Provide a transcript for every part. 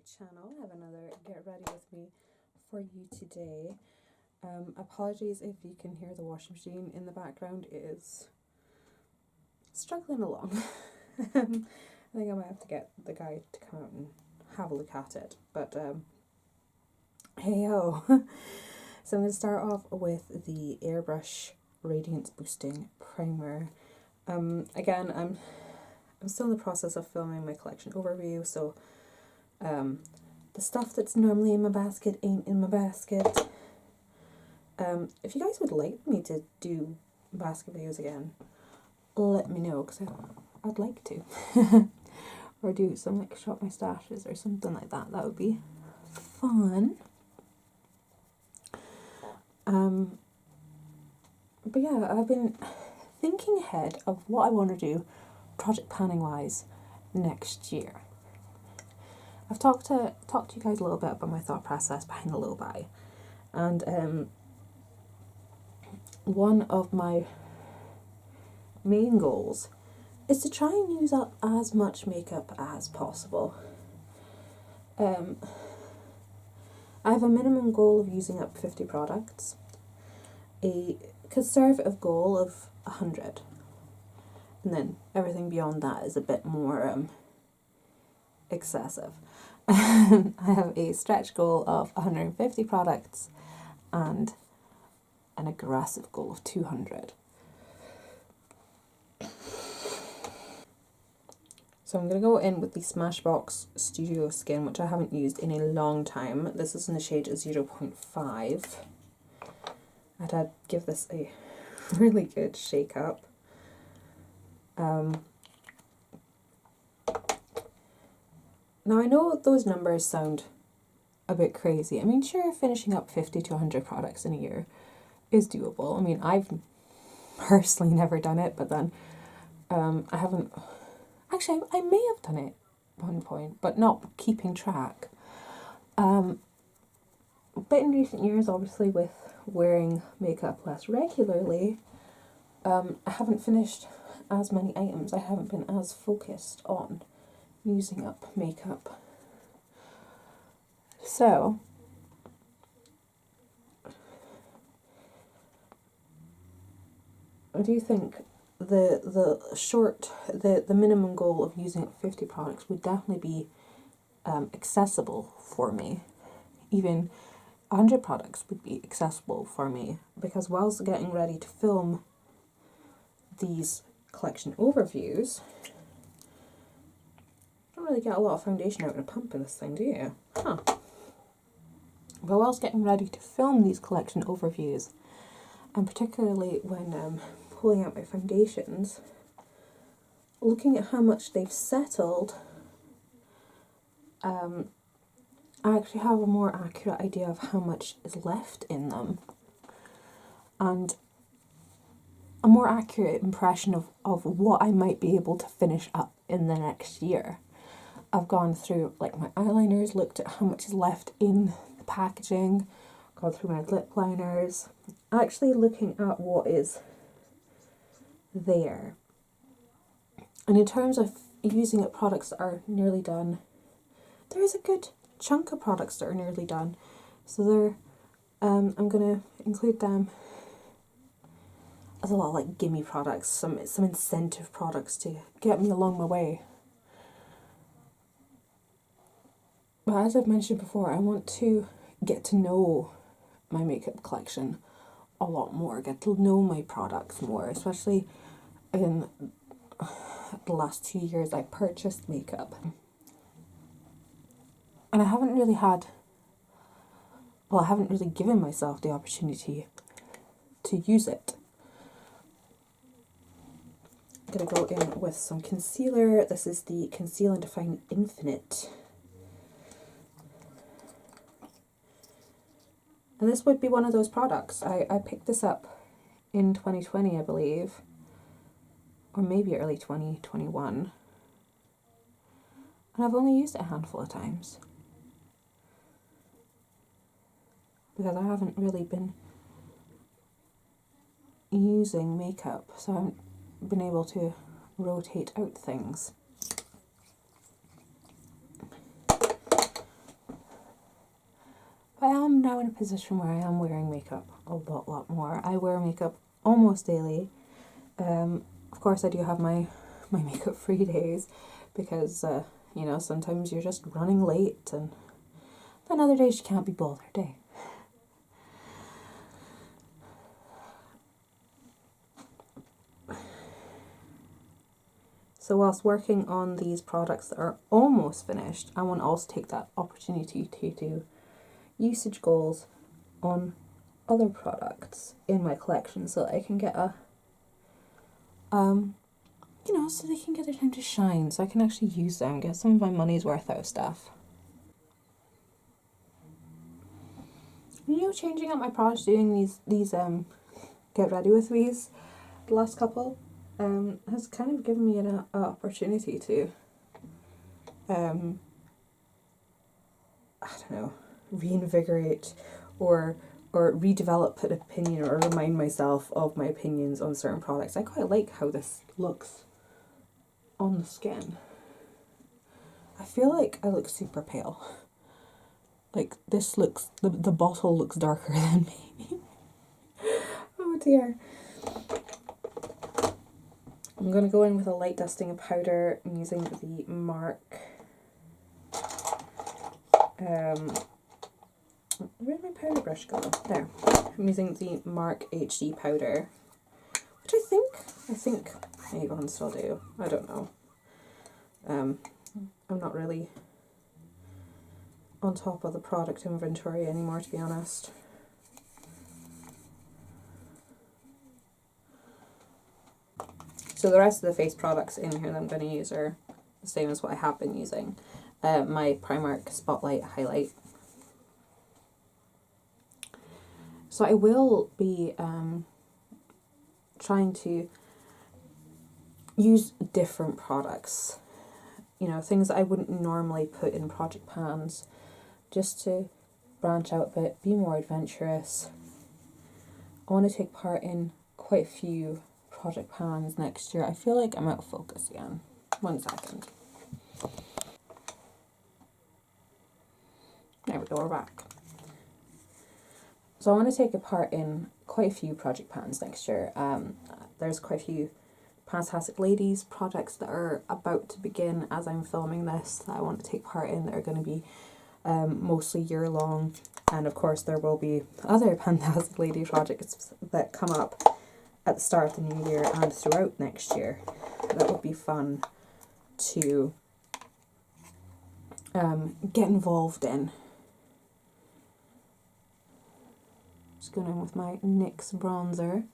channel. I have another Get Ready With Me for you today. Apologies if you can hear the washing machine in the background. It is struggling along. I think I might have to get the guy to come out and have a look at it. But hey ho! So I'm going to start off with the Airbrush Radiance Boosting Primer. Again, I'm still in the process of filming my collection overview, so the stuff that's normally in my basket ain't in my basket. If you guys would like me to do basket videos again, let me know, because I'd like to. Or do some like shop my stashes or something like that. That would be fun. But yeah, I've been thinking ahead of what I want to do project planning wise next year. I've talked to you guys a little bit about my thought process behind the little buy, and one of my main goals is to try and use up as much makeup as possible. I have a minimum goal of using up 50 products, a conservative goal of 100, and then everything beyond that is a bit more excessive. I have a stretch goal of 150 products and an aggressive goal of 200. So I'm going to go in with the Smashbox Studio Skin, which I haven't used in a long time. This is in the shade 0.5. I'd give this a really good shake up. Now I know those numbers sound a bit crazy. I mean, sure, finishing up 50 to 100 products in a year is doable. I mean, I've personally never done it, but then I haven't... Actually, I may have done it at one point, but not keeping track. But in recent years, obviously, with wearing makeup less regularly, I haven't finished as many items. I haven't been as focused on using up makeup. So I do think the minimum goal of using up 50 products would definitely be accessible for me. Even 100 products would be accessible for me, because whilst getting ready to film these collection overviews, you don't really get a lot of foundation out in a pump in this thing, do you? Huh. But whilst getting ready to film these collection overviews, and particularly when pulling out my foundations, looking at how much they've settled, I actually have a more accurate idea of how much is left in them, and a more accurate impression of what I might be able to finish up in the next year. I've gone through like my eyeliners, looked at how much is left in the packaging, gone through my lip liners, actually looking at what is there. And in terms of using up products that are nearly done, there is a good chunk of products that are nearly done. So they're, I'm going to include them as a lot of like gimme products, some incentive products to get me along my way. But as I've mentioned before, I want to get to know my makeup collection a lot more, get to know my products more, especially in the last 2 years I purchased makeup. And I haven't really given myself the opportunity to use it. I'm going to go in with some concealer. This is the Conceal and Define Infinite. And this would be one of those products. I picked this up in 2020, I believe, or maybe early 2021. And I've only used it a handful of times, because I haven't really been using makeup, so I haven't been able to rotate out things. But I am now in a position where I am wearing makeup a lot more. I wear makeup almost daily. Of course I do have my makeup free days because, you know, sometimes you're just running late and then other days you can't be bothered, eh? So whilst working on these products that are almost finished, I want to also take that opportunity to do usage goals on other products in my collection so that I can get a, you know, so they can get their time to shine, so I can actually use them, get some of my money's worth out of stuff. You know, changing up my products, doing these get ready with me's, the last couple, has kind of given me an opportunity to, I don't know, reinvigorate or redevelop an opinion or remind myself of my opinions on certain products. I quite like how this looks on the skin. I feel like I look super pale. Like this looks, the bottle looks darker than me. Oh dear. I'm going to go in with a light dusting of powder. I'm using the MARC. Where'd my powder brush go? There. I'm using the MARC HD powder, which I think Avon still do. I don't know. I'm not really on top of the product inventory anymore, to be honest. So the rest of the face products in here that I'm going to use are the same as what I have been using. My Primark Spotlight Highlight. So I will be trying to use different products, you know, things that I wouldn't normally put in project pans, just to branch out a bit, be more adventurous. I want to take part in quite a few project pans next year. I feel like I'm out of focus again. 1 second. There we go, we're back. So I want to take a part in quite a few project pans next year. There's quite a few Fantastic Ladies projects that are about to begin as I'm filming this that I want to take part in that are going to be mostly year long. And of course there will be other Fantastic Lady projects that come up at the start of the new year and throughout next year. That would be fun to get involved in. Just going in with my NYX bronzer.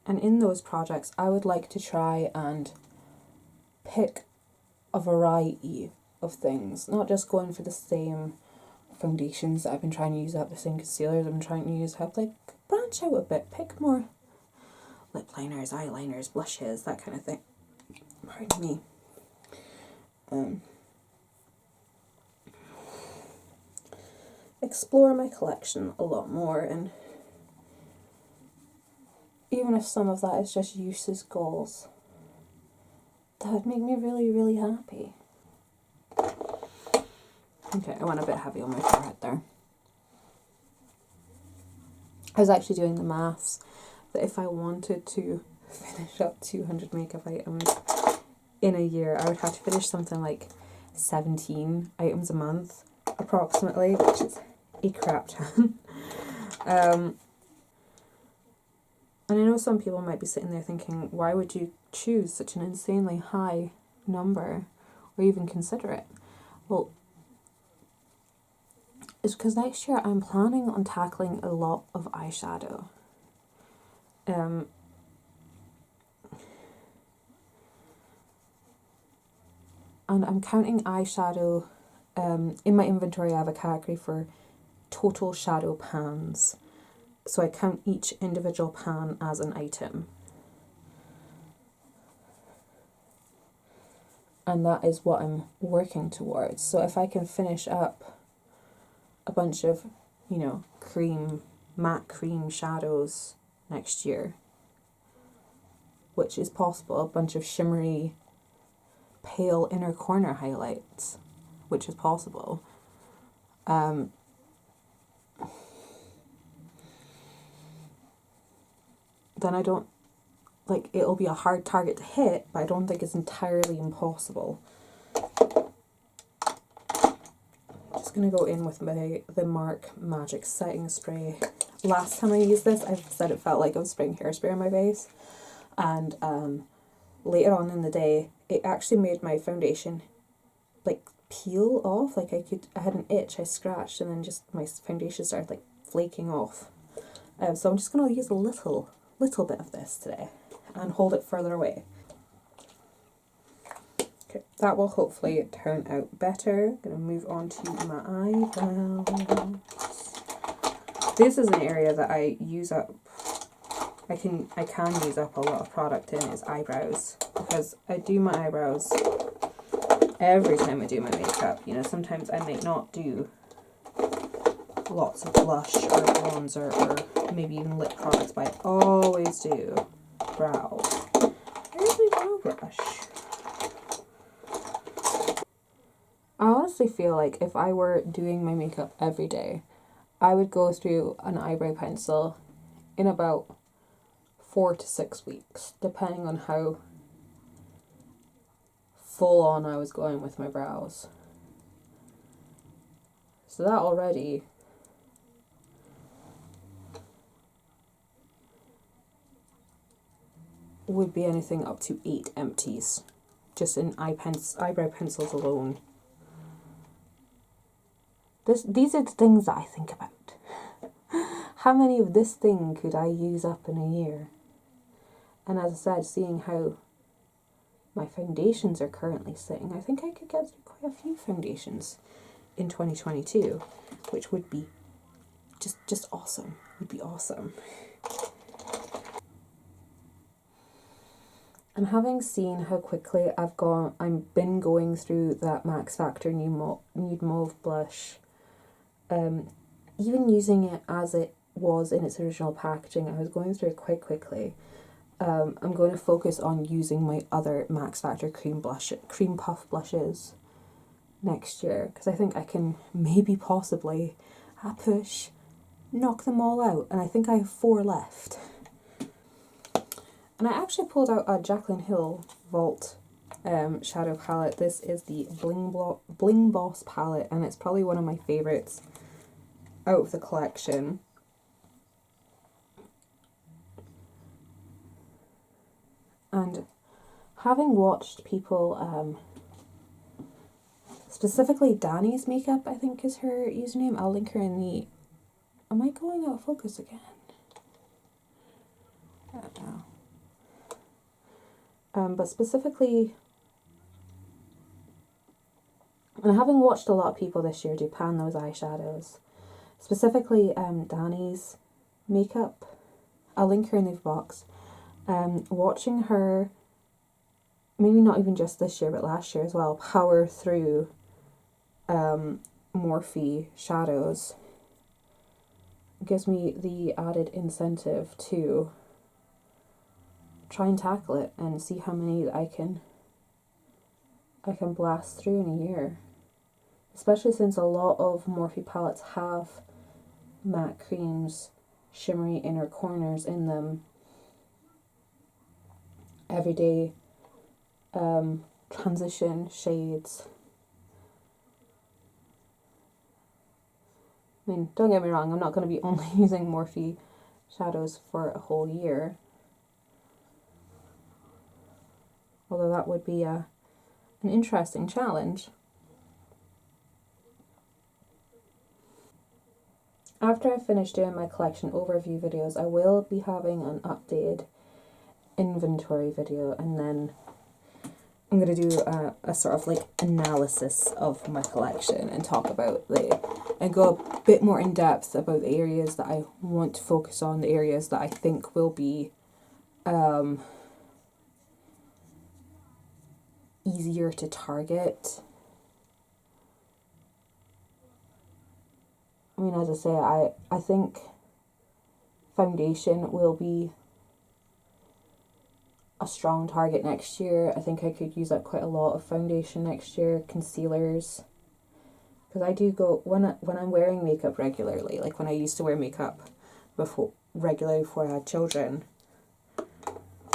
And in those projects, I would like to try and pick a variety of things, not just going for the same foundations that I've been trying to use up, the same concealers I've been trying to use up, like branch out a bit, pick more lip liners, eyeliners, blushes, that kind of thing. Pardon me. Explore my collection a lot more, and even if some of that is just uses goals, that would make me really, really happy. Okay, I went a bit heavy on my forehead there. I was actually doing the maths that if I wanted to finish up 200 makeup items in a year, I would have to finish something like 17 items a month, approximately, which is a crap ton. And I know some people might be sitting there thinking, why would you choose such an insanely high number or even consider it? Well, it's because next year I'm planning on tackling a lot of eyeshadow. And I'm counting eyeshadow. In my inventory I have a category for total shadow pans. So I count each individual pan as an item. And that is what I'm working towards. So if I can finish up a bunch of, you know, matte cream shadows next year, which is possible, a bunch of shimmery, pale inner corner highlights, which is possible, then I don't, like, it'll be a hard target to hit, but I don't think it's entirely impossible. Just going to go in with the MARC Magic Setting Spray. Last time I used this, I said it felt like I was spraying hairspray on my face. And later on in the day, it actually made my foundation, like, peel off. Like, I had an itch, I scratched, and then just my foundation started, like, flaking off. So I'm just going to use a little bit of this today and hold it further away. Okay, that will hopefully turn out better. I'm going to move on to my eyebrows. This is an area that I use up. I can use up a lot of product in is eyebrows, because I do my eyebrows every time I do my makeup. You know, sometimes I might not do lots of blush or bronzer or maybe even lip products, but I always do brows. Where's my brow brush? I honestly feel like if I were doing my makeup every day, I would go through an eyebrow pencil in about 4 to 6 weeks, depending on how full on I was going with my brows. So that already would be anything up to 8 empties, just in eyebrow pencils alone. These are the things that I think about. How many of this thing could I use up in a year? And as I said, seeing how my foundations are currently sitting, I think I could get through quite a few foundations in 2022, which would be just awesome. Would be awesome. And having seen how quickly I've been going through that Max Factor Nude Mauve blush, even using it as it was in its original packaging, I was going through it quite quickly. I'm going to focus on using my other Max Factor cream puff blushes next year, because I think I can maybe possibly, a push, knock them all out, and I think I have 4 left. And I actually pulled out a Jaclyn Hill Vault shadow palette. This is the Bling Boss palette, and it's probably one of my favourites out of the collection. And having watched people, specifically Dani's Makeup, I think is her username. I'll link her in the... Am I going out of focus again? I don't know. But specifically, and having watched a lot of people this year do pan those eyeshadows, specifically Dani's Makeup, I'll link her in the box. Watching her, maybe not even just this year, but last year as well, power through Morphe shadows gives me the added incentive to try and tackle it and see how many I can blast through in a year. Especially since a lot of Morphe palettes have matte creams, shimmery inner corners in them, everyday transition shades. I mean, don't get me wrong, I'm not going to be only using Morphe shadows for a whole year. Although that would be an interesting challenge. After I finish doing my collection overview videos, I will be having an updated inventory video, and then I'm going to do a sort of like analysis of my collection and talk about and go a bit more in depth about the areas that I want to focus on, the areas that I think will be easier to target. I mean, as I say, I think foundation will be a strong target next year. I think I could use up quite a lot of foundation next year. Concealers, because I do go, when I'm wearing makeup regularly, like when I used to wear makeup regularly before I had children,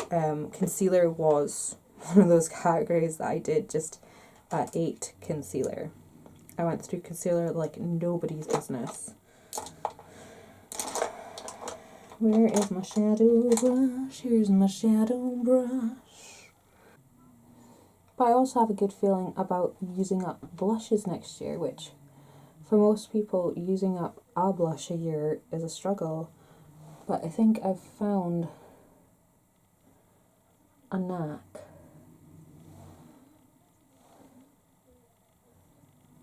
concealer was one of those categories that I did just ate concealer. I went through concealer like nobody's business. Where is my shadow brush? Here's my shadow brush. But I also have a good feeling about using up blushes next year, which for most people, using up a blush a year is a struggle. But I think I've found a knack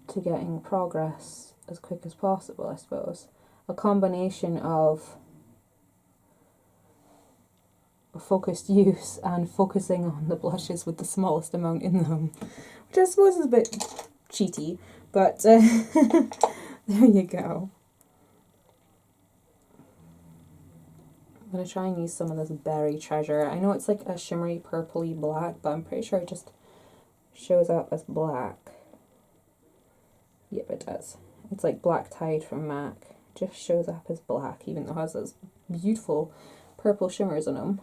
to getting progress as quick as possible, I suppose. A combination of focused use and focusing on the blushes with the smallest amount in them, which I suppose is a bit cheaty, but there you go. I'm going to try and use some of this Berry Treasure. I know it's like a shimmery purpley black, but I'm pretty sure it just shows up as black. Yep, it does. It's like Black Tide from MAC. Just shows up as black, even though it has those beautiful purple shimmers in them.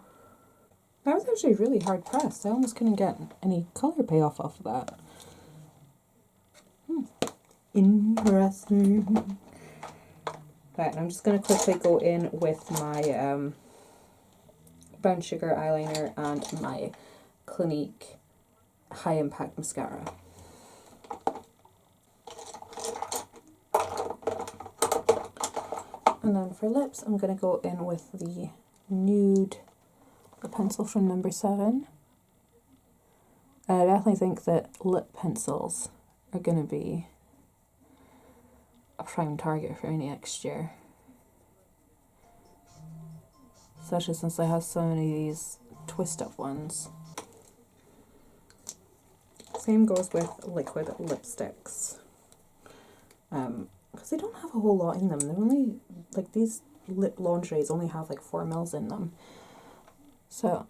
I was actually really hard pressed. I almost couldn't get any colour payoff off of that. Interesting. Right, and I'm just going to quickly go in with my Brown Sugar eyeliner and my Clinique High Impact Mascara. And then for lips, I'm going to go in with the nude pencil from number 7. And I definitely think that lip pencils are going to be a prime target for me next year. Especially since I have so many of these twist-up ones. Same goes with liquid lipsticks. Because they don't have a whole lot in them. They're only, like, these lip lingeries only have like 4 mils in them. So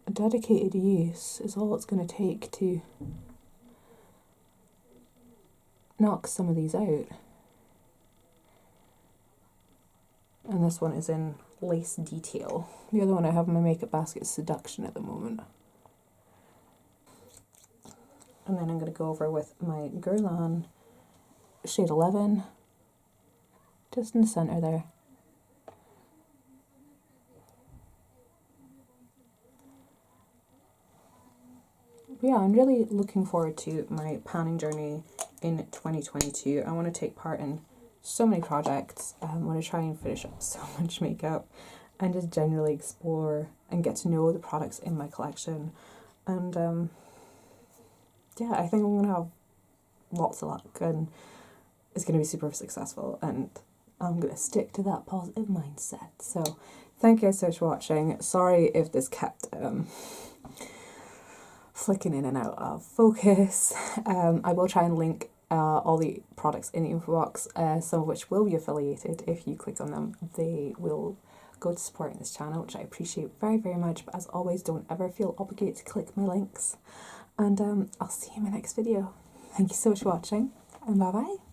a dedicated use is all it's going to take to knock some of these out. And this one is in Lace Detail. The other one I have in my makeup basket is Seduction at the moment. And then I'm going to go over with my Guerlain shade 11, just in the centre there. But yeah, I'm really looking forward to my panning journey in 2022. I want to take part in so many projects. I want to try and finish up so much makeup and just generally explore and get to know the products in my collection. And yeah, I think I'm going to have lots of luck and it's going to be super successful, and I'm going to stick to that positive mindset. So thank you guys so much for watching. Sorry if this kept flicking in and out of focus. I will try and link all the products in the info box, some of which will be affiliated. If you click on them, they will go to supporting this channel, which I appreciate very, very much. But as always, don't ever feel obligated to click my links. And I'll see you in my next video. Thank you so much for watching, and bye bye.